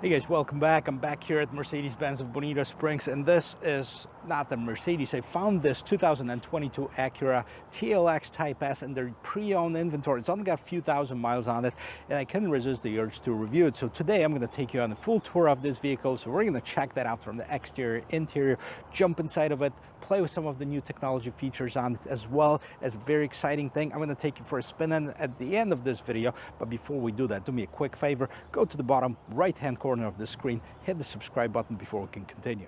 Hey guys, welcome back. I'm back here at Mercedes-Benz of Bonita Springs, and this is not the Mercedes. I found this 2022 Acura TLX Type S in their pre-owned inventory. It's only got a few thousand miles on it, and I couldn't resist the urge to review it. So today I'm going to take you on a full tour of this vehicle. So we're going to check that out from the exterior, interior, jump inside of it, play with some of the new technology features on it, as well as a very exciting thing. I'm going to take you for a spin at the end of this video. But before we do that, do me a quick favor, go to the bottom right-hand corner of the screen, hit the subscribe button before we can continue.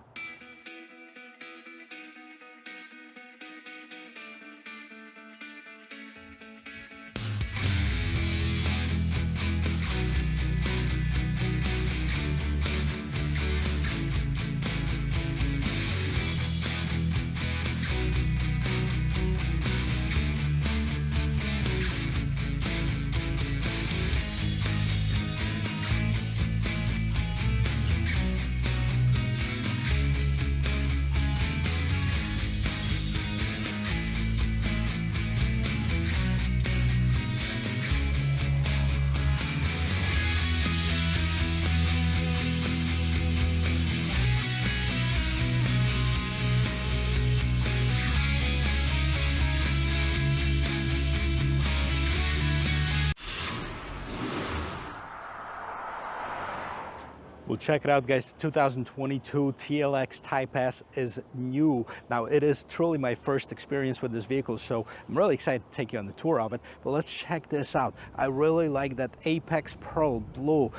Well, check it out, guys. The 2022 TLX Type S is new. Now, it is truly my first experience with this vehicle, so I'm really excited to take you on the tour of it. But let's check this out. I really like that Apex Pearl Blue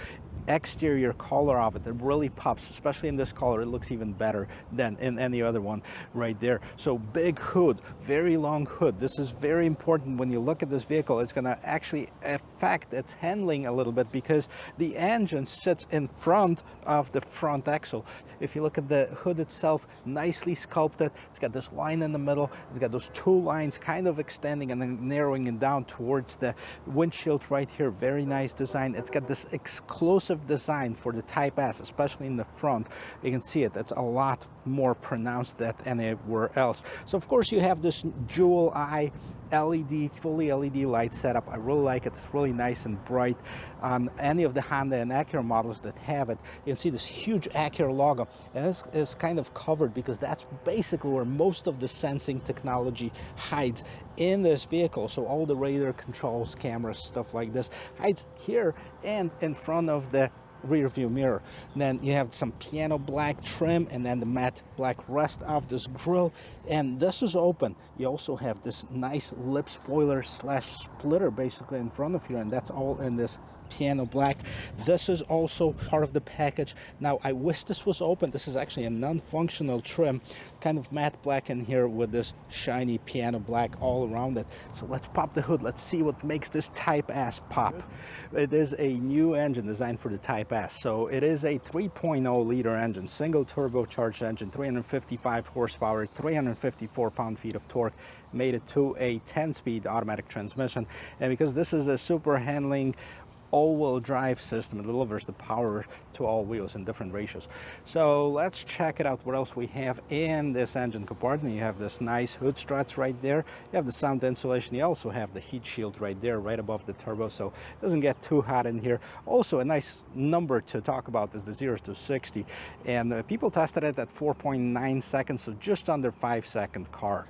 exterior color of it. It really pops, especially in this color. It looks even better than in any other one right there. So big hood, very long hood. This is very important when you look at this vehicle. It's going to actually affect its handling a little bit because the engine sits in front of the front axle. If you look at the hood itself, nicely sculpted. It's got this line in the middle. It's got those two lines kind of extending and then narrowing it down towards the windshield right here. Very nice design. It's got this exclusive design for the Type S, especially in the front. You can see it. It's a lot more pronounced than anywhere else. So of course you have this dual eye LED, fully LED light setup. I really like it. It's really nice and bright. Any of the Honda and Acura models that have it, you can see this huge Acura logo, and this is kind of covered because that's basically where most of the sensing technology hides in this vehicle. So all the radar controls, cameras, stuff like this hides here and in front of the rear view mirror. And then you have some piano black trim and then the matte black rest of this grille, and this is open. You also have this nice lip spoiler slash splitter basically in front of you, and that's all in this piano black. This is also part of the package. Now I wish this was open. This is actually a non-functional trim, kind of matte black in here with this shiny piano black all around it. So let's pop the hood. Let's see what makes this Type S pop. It is a new engine designed for the Type S. So it is a 3.0 liter engine, single turbocharged engine, 355 horsepower, 354 pound-feet of torque, made it to a 10-speed automatic transmission. And because this is a super handling all-wheel drive system, it delivers the power to all wheels in different ratios. So let's check it out. What else we have in this engine compartment? You have this nice hood struts right there. You have the sound insulation. You also have the heat shield right there, right above the turbo, so it doesn't get too hot in here. Also, a nice number to talk about is the 0 to 60, and people tested it at 4.9 seconds, so just under 5-second car.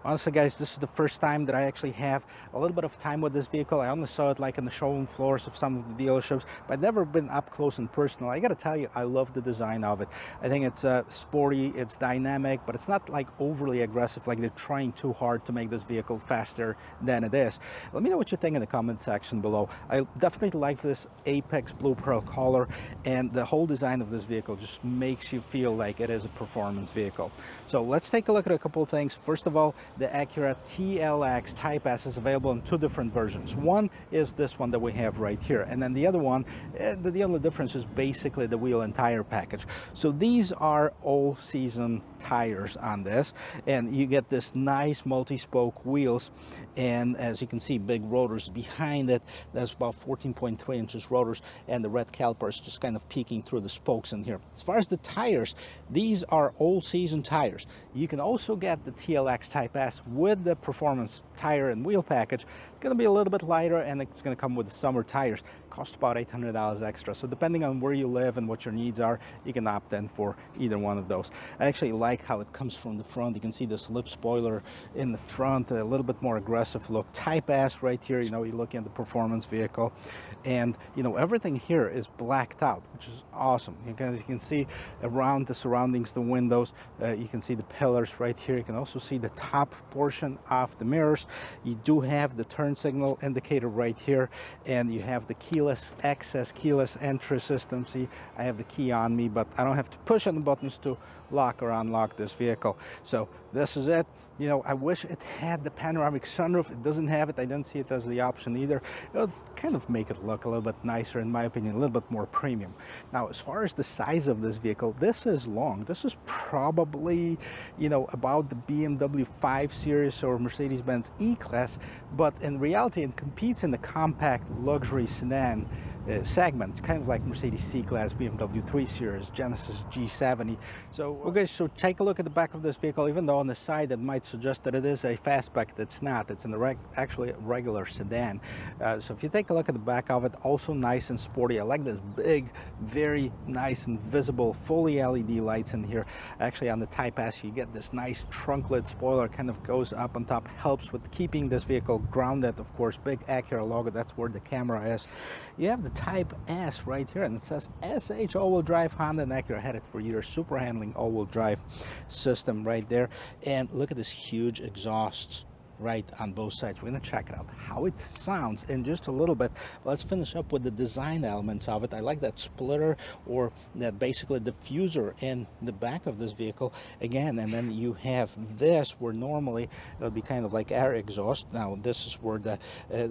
Honestly, guys, this is the first time that I actually have a little bit of time with this vehicle. I only saw it like in the showroom floors of some of the dealerships, but I've never been up close and personal. I gotta tell you, I love the design of it. I think it's sporty, it's dynamic, but it's not like overly aggressive, like they're trying too hard to make this vehicle faster than it is. Let me know what you think in the comment section below. I definitely like this Apex Blue Pearl color, and the whole design of this vehicle just makes you feel like it is a performance vehicle. So let's take a look at a couple of things. First of all, the Acura TLX Type S is available in two different versions. One is this one that we have right here, and then the other one, the only difference is basically the wheel and tire package. So these are all-season tires on this, and you get this nice multi-spoke wheels, and as you can see, big rotors behind it. That's about 14.3 inches rotors, and the red calipers just kind of peeking through the spokes in here. As far as the tires, these are all-season tires. You can also get the TLX Type Pass with the performance tire and wheel package. It's going to be a little bit lighter, and it's going to come with the summer tires. Cost about $800 extra. So depending on where you live and what your needs are, you can opt in for either one of those. I actually like how it comes from the front. You can see this lip spoiler in the front, a little bit more aggressive look. Type S right here, you know, you're looking at the performance vehicle, and you know, everything here is blacked out, which is awesome. You can see around the surroundings, the windows, you can see the pillars right here. You can also see the top portion of the mirrors. You do have the turn signal indicator right here, and you have the keyless access, keyless entry system. See, I have the key on me, but I don't have to push on the buttons to lock or unlock this vehicle. So this is it. You know, I wish it had the panoramic sunroof. It doesn't have it. I didn't see it as the option either. It would kind of make it look a little bit nicer, in my opinion, a little bit more premium. Now, as far as the size of this vehicle, this is long. This is probably, you know, about the BMW 5 Series or Mercedes-Benz E-Class, but in reality, it competes in the compact luxury sedan segment, kind of like Mercedes C-Class, BMW 3 Series, Genesis G70. So, okay, so take a look at the back of this vehicle. Even though on the side it might suggest that it is a fastback, it's not. It's actually a regular sedan. So if you take a look at the back of it, also nice and sporty. I like this big, very nice and visible, fully LED lights in here. Actually, on the Type S, you get this nice trunk-lid spoiler, kind of goes up on top, helps with keeping this vehicle grounded. Of course, big Acura logo, that's where the camera is. You have the Type S right here, and it says SH all-wheel drive. Honda and Acura had it for years. Super handling all-wheel drive system right there. And look at this huge exhaust right on both sides. We're going to check it out, how it sounds in just a little bit. Let's finish up with the design elements of it. I like that splitter, or that basically diffuser in the back of this vehicle again. And then you have this where normally it would be kind of like air exhaust. Now this is where the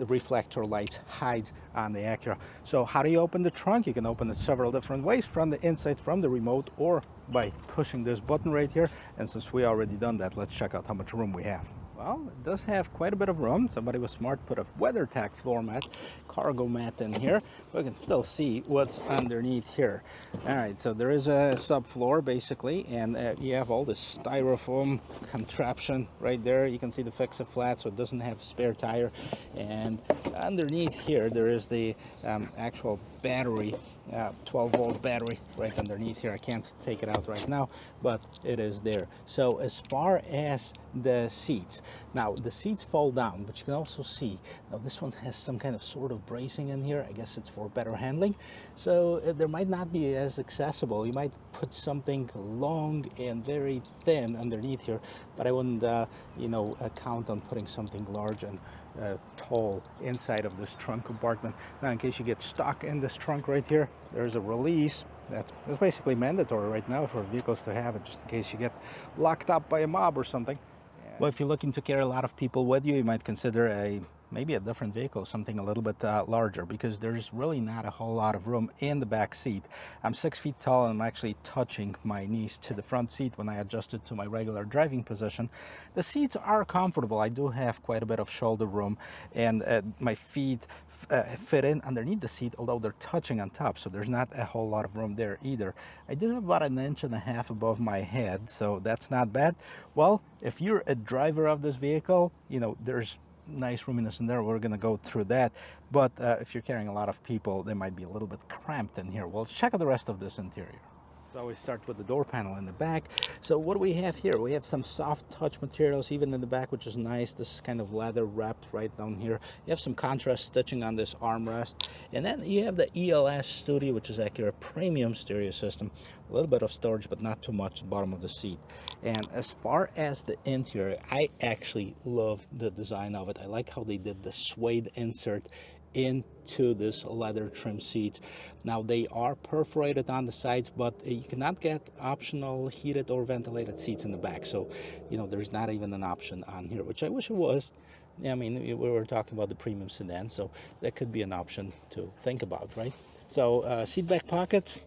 reflector light hides on the Acura. So how do you open the trunk? You can open it several different ways, from the inside, from the remote, or by pushing this button right here. And since we already done that, let's check out how much room we have. Well, it does have quite a bit of room. Somebody was smart, put a WeatherTech floor mat, cargo mat in here. We can still see what's underneath here. All right, so there is a subfloor basically, and you have all this styrofoam contraption right there. You can see the fix-it-flat, so it doesn't have a spare tire. And underneath here, there is the actual battery, 12-volt battery right underneath here. I can't take it out right now, but it is there. So as far as the seats, now the seats fold down, but you can also see now this one has some kind of sort of bracing in here. I guess it's for better handling. So there might not be as accessible. You might put something long and very thin underneath here, but I wouldn't you know, count on putting something large and tall inside of this trunk compartment. Now, in case you get stuck in this trunk right here, there's a release. That's basically mandatory right now for vehicles to have it, just in case you get locked up by a mob or something. Well, if you're looking to carry a lot of people with you, you might consider maybe a different vehicle, something a little bit larger, because there's really not a whole lot of room in the back seat. I'm 6 feet tall, and I'm actually touching my knees to the front seat when I adjust it to my regular driving position. The seats are comfortable. I do have quite a bit of shoulder room, and my feet fit in underneath the seat, although they're touching on top, so there's not a whole lot of room there either. I do have about 1.5 inches above my head, so that's not bad. Well, if you're a driver of this vehicle, you know, there's nice roominess in there. We're going to go through that. But if you're carrying a lot of people, they might be a little bit cramped in here. Well, let's check out the rest of this interior. So we start with the door panel in the back. So what do we have here? We have some soft touch materials even in the back, which is nice. This is kind of leather wrapped right down here. You have some contrast stitching on this armrest. And then you have the ELS Studio, which is Acura premium stereo system. A little bit of storage, but not too much at the bottom of the seat. And as far as the interior, I actually love the design of it. I like how they did the suede insert into this leather trim seat. Now they are perforated on the sides, but you cannot get optional heated or ventilated seats in the back. So, you know, there's not even an option on here, which I wish it was. I mean, we were talking about the premium sedan, so that could be an option to think about, right? So seat back pockets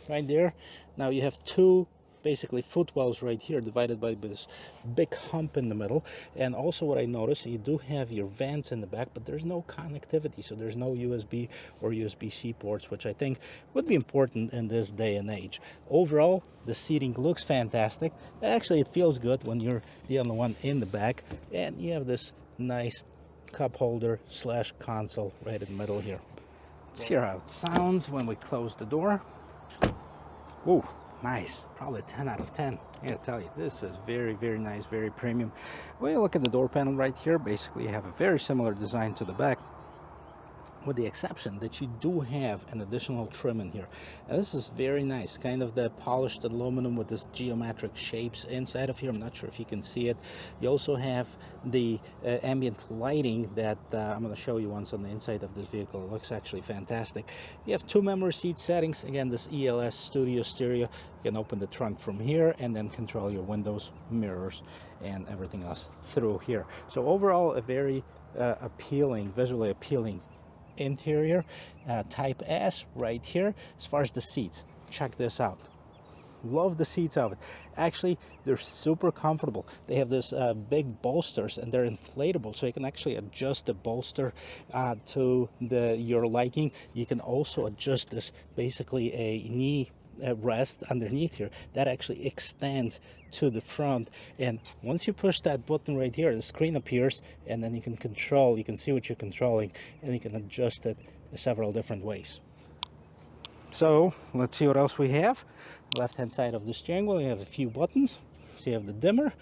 right there. Now you have two basically footwells right here divided by this big hump in the middle. And also what I noticed, you do have your vents in the back, but there's no connectivity, so there's no USB or USB-C ports, which I think would be important in this day and age. Overall, the seating looks fantastic. Actually, it feels good when you're the only one in the back, and you have this nice cup holder slash console right in the middle here. Let's hear how it sounds when we close the door. Ooh, nice. Probably a 10 out of 10. I gotta tell you, this is very, very nice, very premium. When you look at the door panel right here, basically you have a very similar design to the back, with the exception that you do have an additional trim in here. And this is very nice, kind of the polished aluminum with this geometric shapes inside of here. I'm not sure if you can see it. You also have the ambient lighting that I'm going to show you once on the inside of this vehicle. It looks actually fantastic. You have 2 memory seat settings. Again, this ELS Studio Stereo. You can open the trunk from here and then control your windows, mirrors, and everything else through here. So overall, a very appealing, visually appealing interior. Type S right here. As far as the seats, check this out. Love the seats of it. Actually, they're super comfortable. They have this big bolsters, and they're inflatable, so you can actually adjust the bolster to your liking. You can also adjust this, basically a knee rest underneath here that actually extends to the front, and once you push that button right here, the screen appears, and then you can control, you can see what you're controlling, and you can adjust it several different ways. So let's see what else we have. Left hand side of the steering wheel, you have a few buttons. So you have the dimmer,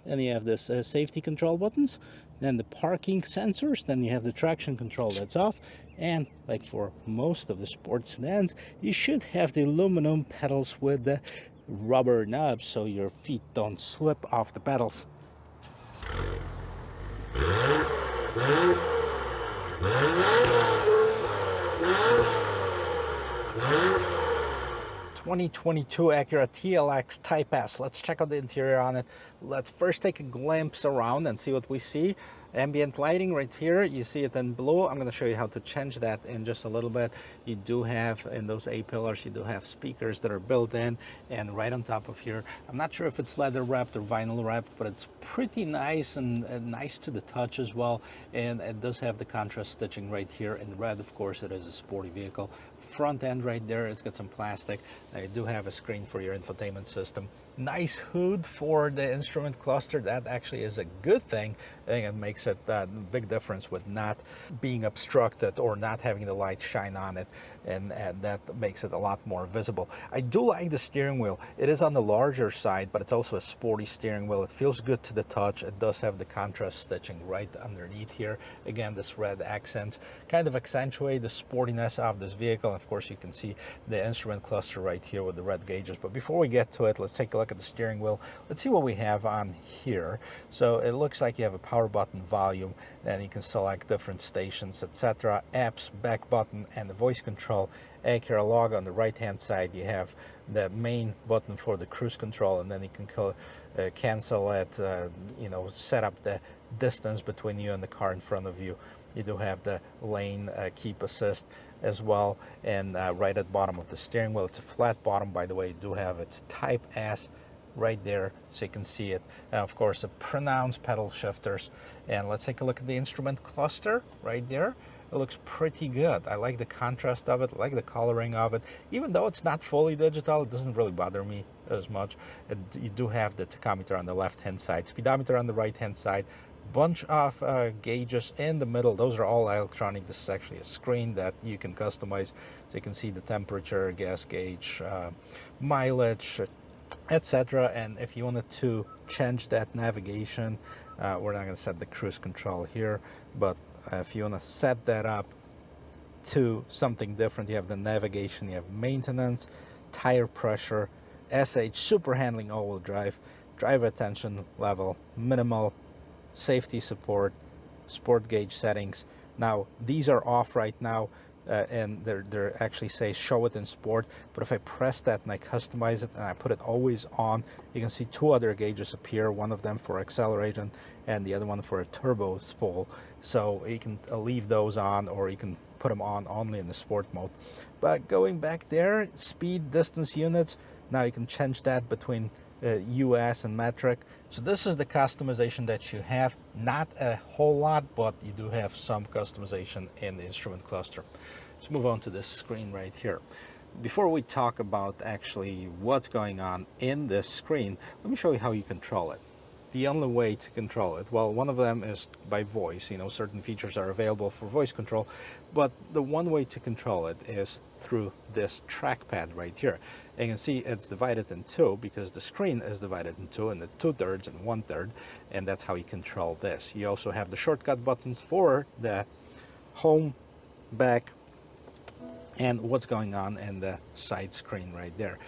then you have this safety control buttons, then the parking sensors, then you have the traction control that's off, and like for most of the sports sedans, you should have the aluminum pedals with the rubber knobs so your feet don't slip off the pedals. 2022 Acura TLX Type S. Let's check out the interior on it. Let's first take a glimpse around and see what we see. Ambient lighting right here, you see it in blue. I'm going to show you how to change that in just a little bit. You do have, in those A-pillars, you do have speakers that are built in, and right on top of here, I'm not sure if it's leather wrapped or vinyl wrapped, but it's pretty nice and nice to the touch as well. And it does have the contrast stitching right here in red. Of course, it is a sporty vehicle. Front end right there, it's got some plastic. Now, you do have a screen for your infotainment system. Nice hood for the instrument cluster. That actually is a good thing. I think it makes it a big difference with not being obstructed or not having the light shine on it, and that makes it a lot more visible. I do like the steering wheel. It is on the larger side, but it's also a sporty steering wheel. It feels good to the touch. It does have the contrast stitching right underneath here. Again, this red accents kind of accentuate the sportiness of this vehicle. Of course, you can see the instrument cluster right here with the red gauges. But before we get to it, let's take a look at the steering wheel. Let's see what we have on here. So it looks like you have a power button, volume, and you can select different stations, etc. Apps, back button, and the voice control. Acura log on the right hand side. You have the main button for the cruise control, and then you can cancel it, set up the distance between you and the car in front of you. You do have the lane keep assist as well, and right at the bottom of the steering wheel, it's a flat bottom, by the way. You do have its Type S right there, so you can see it. And of course, the pronounced pedal shifters. And let's take a look at the instrument cluster right there. It looks pretty good. I like the contrast of it. I like the coloring of it. Even though it's not fully digital, it doesn't really bother me as much. You do have the tachometer on the left hand side, speedometer on the right hand side, bunch of gauges in the middle. Those are all electronic. This is actually a screen that you can customize, so you can see the temperature, gas gauge, mileage, etc. And if you wanted to change that navigation, we're not going to set the cruise control here, but if you want to set that up to something different, you have the navigation, you have maintenance, tire pressure, SH, super handling, all-wheel drive, driver attention level, minimal, safety support, sport gauge settings. Now these are off right now, and they're actually say show it in sport, but if I press that and I customize it and I put it always on, you can see 2 other gauges appear, one of them for acceleration and the other one for a turbo spool. So you can leave those on, or you can put them on only in the sport mode. But going back there, speed, distance units, now you can change that between US and metric. So this is the customization that you have. Not a whole lot, but you do have some customization in the instrument cluster. Let's move on to this screen right here. Before we talk about actually what's going on in this screen, let me show you how you control it. The only way to control it, well, one of them is by voice. You know, certain features are available for voice control, but the one way to control it is through this trackpad right here. And you can see it's divided in two because the screen is divided in two, and the 2/3 and 1/3, and that's how you control this. You also have the shortcut buttons for the home, back, and what's going on in the side screen right there.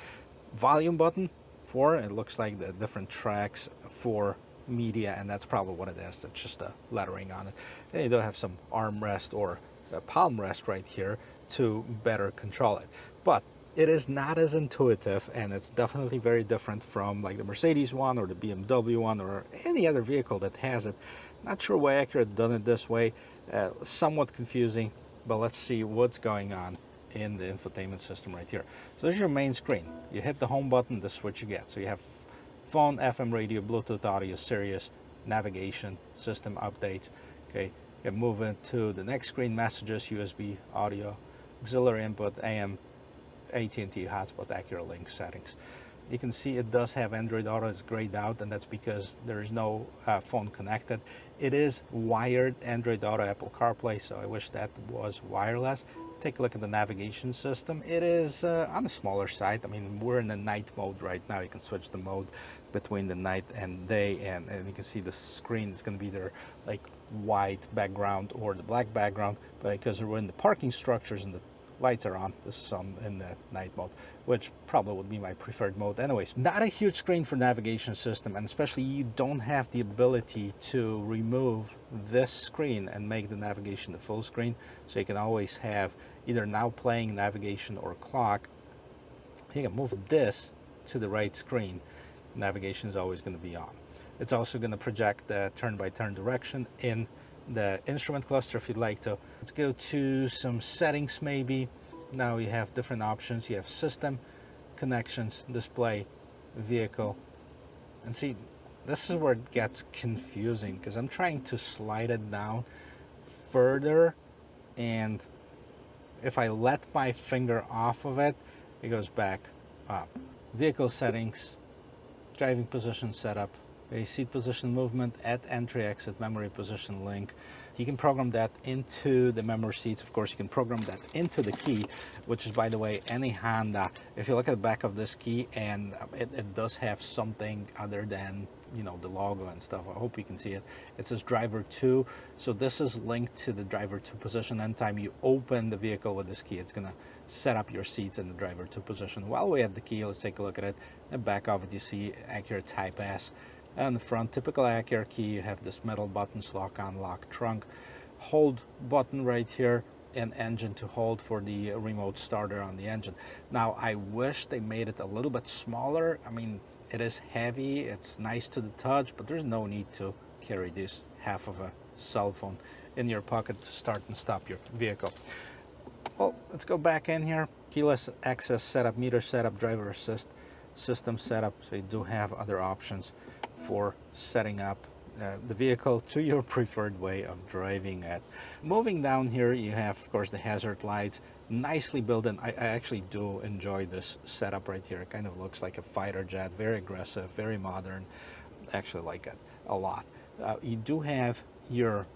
Volume button for, it looks like the different tracks for media, and that's probably what it is. It's just a lettering on it. And you do have some armrest or a palm rest right here to better control it. But it is not as intuitive, and it's definitely very different from like the Mercedes one or the BMW one or any other vehicle that has it. Not sure why Acura done it this way. Somewhat confusing, but let's see what's going on in the infotainment system right here. So this is your main screen. You hit the home button, this is what you get. So you have phone, FM radio, Bluetooth audio, Sirius, navigation, system updates. Okay, you move into the next screen, messages, USB, audio, auxiliary input, AM, AT&T hotspot, Acura Link settings. You can see it does have Android Auto. It's grayed out, and that's because there is no phone connected. It is wired Android Auto, Apple CarPlay, so I wish that was wireless. Take a look at the navigation system. It is on the smaller side. I mean, we're in the night mode right now. You can switch the mode between the night and day, and you can see the screen is going to be there like white background or the black background, but because we're in the parking structures and the lights are on, this is in the night mode, which probably would be my preferred mode anyways. Not a huge screen for navigation system, and especially you don't have the ability to remove this screen and make the navigation the full screen, so you can always have either now playing navigation or clock. You can move this to the right screen, navigation is always going to be on. It's also going to project the turn-by-turn direction in the instrument cluster if you'd like to. Let's go to some settings maybe. Now you have different options. You have system, connections, display, vehicle, and see, this is where it gets confusing because I'm trying to slide it down further, and if I let my finger off of it, it goes back up. Vehicle settings, driving position setup, a seat position movement, at entry exit, memory position link. You can program that into the memory seats. Of course, you can program that into the key, which is, by the way, any Honda. If you look at the back of this key, and it does have something other than, you know, the logo and stuff. I hope you can see it. It says driver 2. So this is linked to the driver 2 position. Anytime you open the vehicle with this key, it's gonna set up your seats in the driver 2 position. While we have the key, let's take a look at it. The back of it, you see Acura Type S. On the front, typical Acura key, you have this metal buttons, lock on, lock trunk, hold button right here, and engine to hold for the remote starter on the engine. Now, I wish they made it a little bit smaller. I mean, it is heavy, it's nice to the touch, but there's no need to carry this half of a cell phone in your pocket to start and stop your vehicle. Well, let's go back in here. Keyless access setup, meter setup, driver assist, system setup. So you do have other options for setting up the vehicle to your preferred way of driving it. Moving down here, you have, of course, the hazard lights, nicely built in. I actually do enjoy this setup right here. It kind of looks like a fighter jet, very aggressive, very modern. Actually like it a lot. You do have your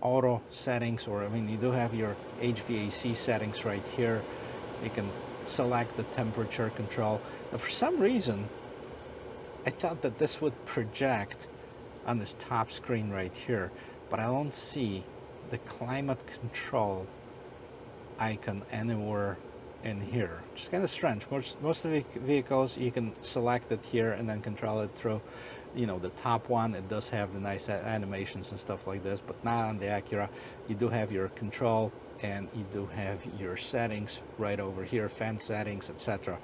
auto settings, or I mean, you do have your HVAC settings right here. You can select the temperature control. Now, for some reason, I thought that this would project on this top screen right here, but I don't see the climate control icon anywhere in here, which is kind of strange. Most of the vehicles, you can select it here and then control it through, you know, the top one. It does have the nice animations and stuff like this, but not on the Acura. You do have your control, and you do have your settings right over here, fan settings, etc.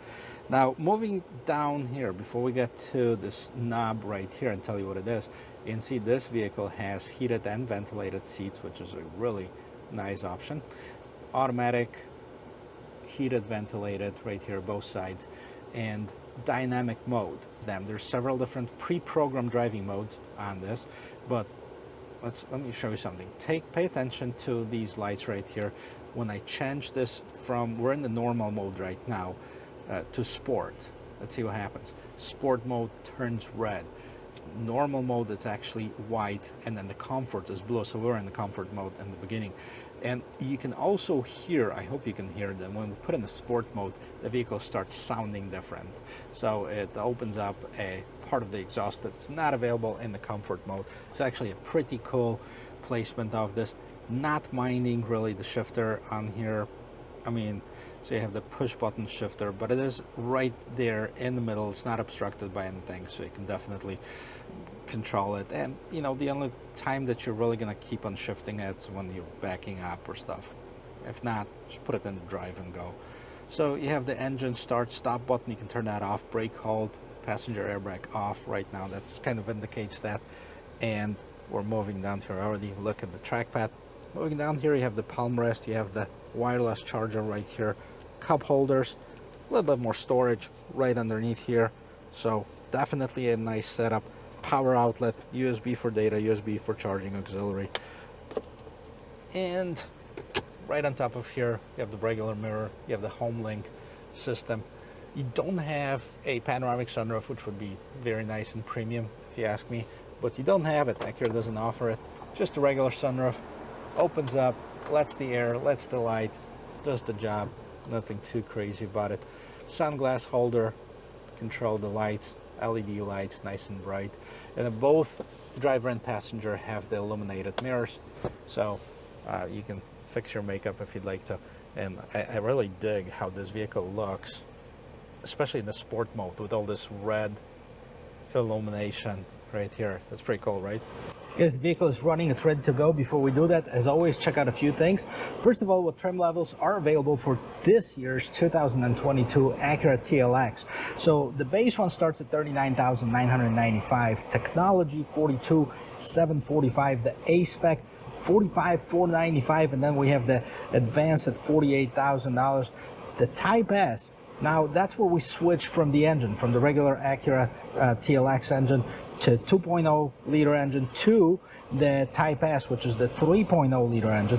Now, moving down here, before we get to this knob right here and tell you what it is, you can see this vehicle has heated and ventilated seats, which is a really nice option. Automatic, heated, ventilated right here, both sides, and dynamic mode. There's several different pre-programmed driving modes on this, but let me show you something. Pay attention to these lights right here. When I change this from, we're in the normal mode right now, to sport, let's see what happens. Sport mode turns red. Normal mode, it's actually white, and then the comfort is blue. So we're in the comfort mode in the beginning. And you can also hear, I hope you can hear them, when we put in the sport mode, the vehicle starts sounding different. So it opens up a part of the exhaust that's not available in the comfort mode. It's actually a pretty cool placement of this. Not minding really the shifter on here. I mean, so you have the push button shifter, but it is right there in the middle. It's not obstructed by anything, so you can definitely control it. And you know, the only time that you're really gonna keep on shifting it is when you're backing up or stuff. If not, just put it in drive and go. So you have the engine start stop button. You can turn that off. Brake hold, passenger airbag off right now. That's kind of indicates that. And we're moving down here. I already look at the trackpad. Moving down here, you have the palm rest. You have the wireless charger right here. Cup holders, a little bit more storage right underneath here. So definitely a nice setup. Power outlet, USB for data, USB for charging, auxiliary. And right on top of here, you have the regular mirror, you have the home link system. You don't have a panoramic sunroof, which would be very nice and premium if you ask me, but you don't have it. Acura doesn't offer it. Just a regular sunroof, opens up, lets the air, lets the light, does the job. Nothing too crazy about it. Sunglass holder, control the lights, LED lights, nice and bright. And then both driver and passenger have the illuminated mirrors, so you can fix your makeup if you'd like to. And I really dig how this vehicle looks, especially in the sport mode with all this red illumination right here. That's pretty cool, right? Yes, the vehicle is running, it's ready to go. Before we do that, as always, check out a few things. First of all, what trim levels are available for this year's 2022 Acura TLX. So the base one starts at $39,995, technology $42,745, the A-Spec $45,495, and then we have the advanced at $48,000. The Type S, now that's where we switch from the engine, from the regular Acura TLX engine to 2.0 liter engine to the Type S, which is the 3.0 liter engine,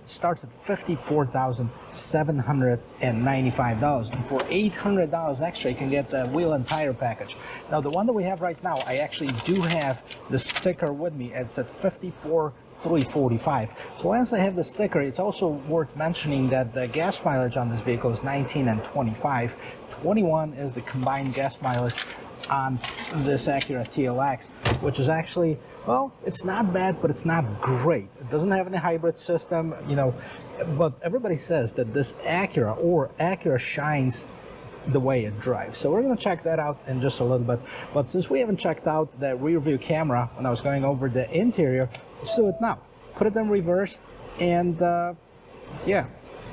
starts at $54,795. And for $800 extra, you can get the wheel and tire package. Now, the one that we have right now, I actually do have the sticker with me. It's at $54,345. So once I have the sticker, it's also worth mentioning that the gas mileage on this vehicle is 19 and 25. 21 is the combined gas mileage on this Acura TLX, which is actually, well, it's not bad, but it's not great. It doesn't have any hybrid system, you know, but everybody says that this Acura shines the way it drives. So we're going to check that out in just a little bit. But since we haven't checked out the rear view camera when I was going over the interior, let's do it now. Put it in reverse, and yeah,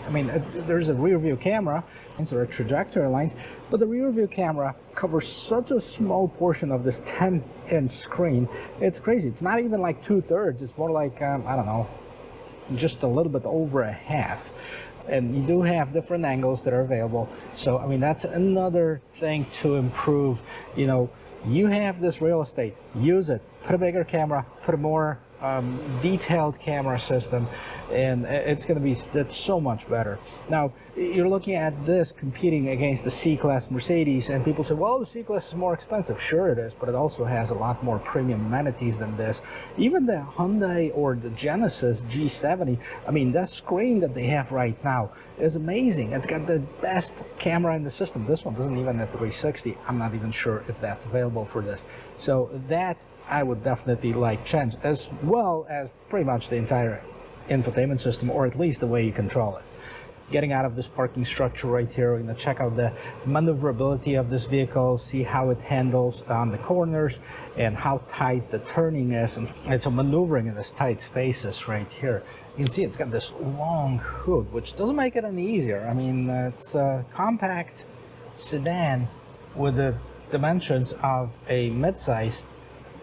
I mean, there's a rear view camera, and so there are trajectory lines, but the rear view camera covers such a small portion of this 10-inch screen. It's crazy. It's not even like 2/3. It's more like, I don't know, just a little bit over a half. And you do have different angles that are available. So, I mean, that's another thing to improve. You know, you have this real estate, use it. Put a bigger camera, put a more detailed camera system, and that's so much better. Now, you're looking at this competing against the C-Class Mercedes, and people say, well, the C-Class is more expensive. Sure it is, but it also has a lot more premium amenities than this. Even the Hyundai or the Genesis G70, I mean, that screen that they have right now is amazing. It's got the best camera in the system. This one doesn't even have 360. I'm not even sure if that's available for this. So that I would definitely like change, as well as pretty much the entire infotainment system, or at least the way you control it. Getting out of this parking structure right here, we're going to check out the maneuverability of this vehicle, see how it handles on the corners and how tight the turning is, and it's a maneuvering in this tight spaces right here. You can see it's got this long hood, which doesn't make it any easier. I mean, it's a compact sedan with the dimensions of a midsize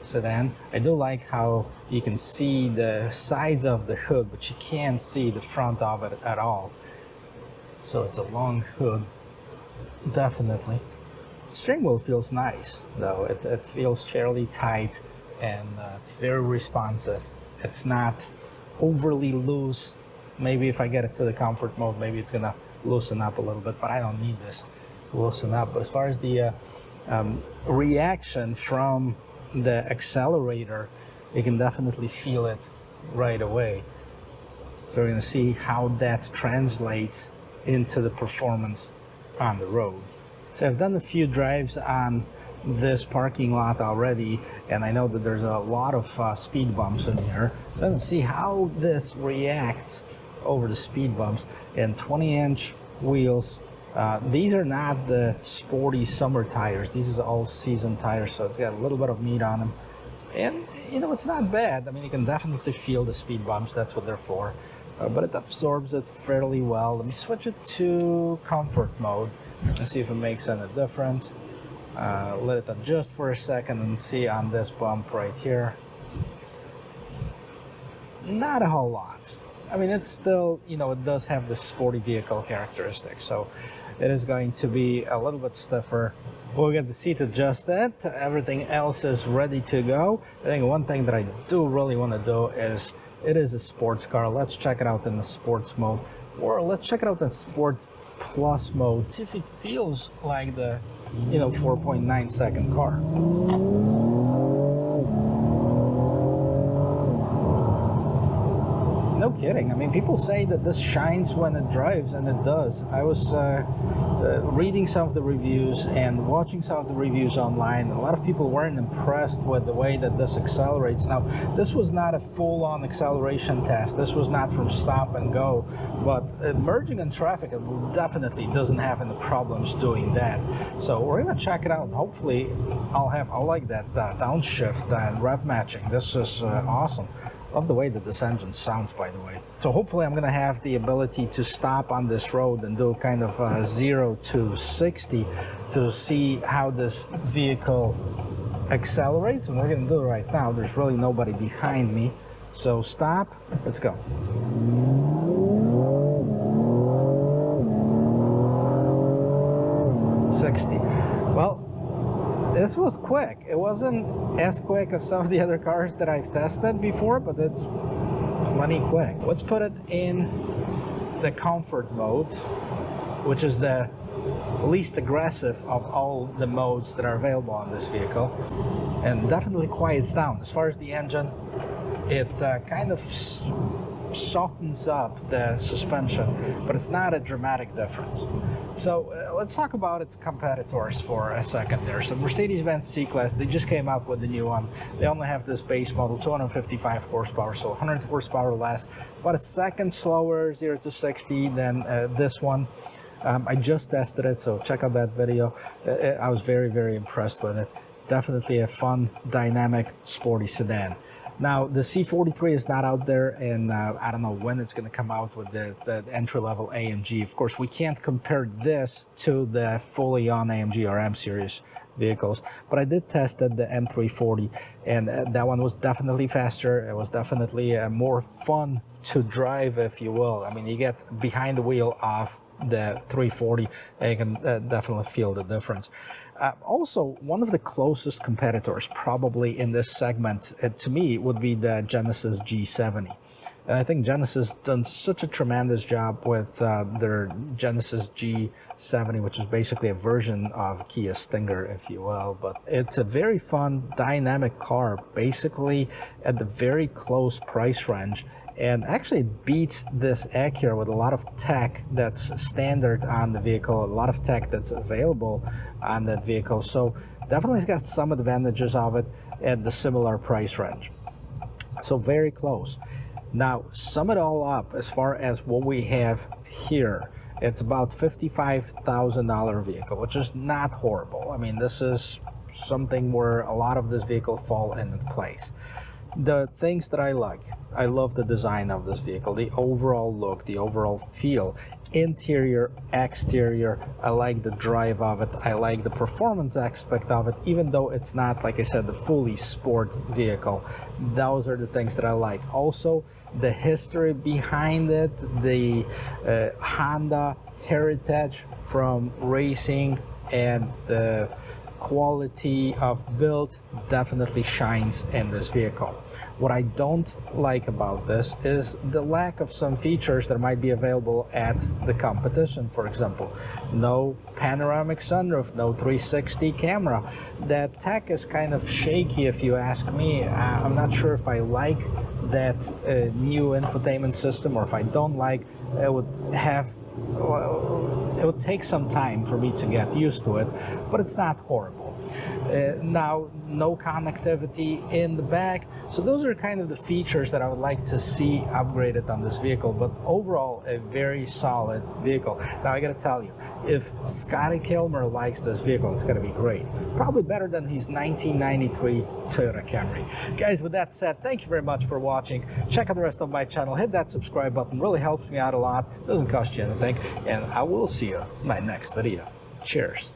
sedan. I do like how you can see the sides of the hood, but you can't see the front of it at all. So it's a long hood, definitely. Steering wheel feels nice, though. It feels fairly tight, and it's very responsive. It's not overly loose. Maybe if I get it to the comfort mode, maybe it's gonna loosen up a little bit, but I don't need this to loosen up. But as far as the reaction from the accelerator, you can definitely feel it right away. So we're gonna see how that translates into the performance on the road. So I've done a few drives on this parking lot already, and I know that there's a lot of speed bumps in here. Let's see how this reacts over the speed bumps. And 20-inch wheels. These are not the sporty summer tires. These are all season tires, so it's got a little bit of meat on them. And you know, it's not bad. I mean, you can definitely feel the speed bumps. That's what they're for. But it absorbs it fairly well. Let me switch it to comfort mode and see if it makes any difference. Let it adjust for a second and see on this bump right here. Not a whole lot. I mean, it's still, you know, it does have the sporty vehicle characteristics, so it is going to be a little bit stiffer. We'll get the seat adjusted. Everything else is ready to go. I think one thing that I do really want to do is, it is a sports car. Let's check it out in the sports mode, or let's check it out in sport plus mode. See if it feels like the, you know, 4.9 second car. No kidding. I mean, people say that this shines when it drives, and it does. I was reading some of the reviews and watching some of the reviews online. A lot of people weren't impressed with the way that this accelerates. Now, this was not a full-on acceleration test. This was not from stop and go, but merging in traffic, it definitely doesn't have any problems doing that. So we're gonna check it out. Hopefully, I like that downshift and rev matching. This is awesome. Love the way that this engine sounds, by the way. So hopefully I'm gonna have the ability to stop on this road and do kind of 0 to 60 to see how this vehicle accelerates, and we're gonna do it right now. There's really nobody behind me. So stop, let's go. Well, this was quick. It wasn't as quick as some of the other cars that I've tested before, but it's plenty quick. Let's put it in the comfort mode, which is the least aggressive of all the modes that are available on this vehicle, and definitely quiets down. As far as the engine, it kind of softens up the suspension, but it's not a dramatic difference. So let's talk about its competitors for a second there. So Mercedes-Benz C-Class, they just came up with the new one. They only have this base model, 255 horsepower, so 100 horsepower less, about a second slower 0 to 60 than this one. I just tested it, so check out that video. I was very, very impressed with it. Definitely a fun, dynamic, sporty sedan. Now, the C43 is not out there, and I don't know when it's going to come out with the entry-level AMG. Of course, we can't compare this to the fully on AMG or M Series vehicles, but I did test the M340, and that one was definitely faster. It was definitely more fun to drive, if you will. I mean, you get behind the wheel of the 340, and you can definitely feel the difference. Also, one of the closest competitors probably in this segment to me would be the Genesis G70. And I think Genesis done such a tremendous job with their Genesis G70, which is basically a version of Kia Stinger, if you will. But it's a very fun, dynamic car, basically at the very close price range. And actually it beats this Acura with a lot of tech that's standard on the vehicle, a lot of tech that's available on that vehicle. So definitely it's got some advantages of it at the similar price range. So very close. Now, sum it all up as far as what we have here. It's about $55,000 vehicle, which is not horrible. I mean, this is something where a lot of this vehicle fall into place. The things that I like, I love the design of this vehicle, the overall look, the overall feel. interior, exterior. I like the drive of it. I like the performance aspect of it, even though it's not, like I said, the fully sport vehicle. Those are the things that I like. Also, the history behind it, the Honda heritage from racing, and the quality of build definitely shines in this vehicle. What I don't like about this is the lack of some features that might be available at the competition. For example, no panoramic sunroof, no 360 camera. That tech is kind of shaky if you ask me. I'm not sure if I like that new infotainment system, or if I don't like it. It would take some time for me to get used to it, but it's not horrible. Now, no connectivity in the back. So those are kind of the features that I would like to see upgraded on this vehicle, but overall a very solid vehicle. Now I gotta tell you, if Scotty Kilmer likes this vehicle, it's gonna be great. Probably better than his 1993 Toyota Camry. Guys, with that said, thank you very much for watching. Check out the rest of my channel. Hit that subscribe button, really helps me out a lot. Doesn't cost you anything, and I will see you in my next video. Cheers.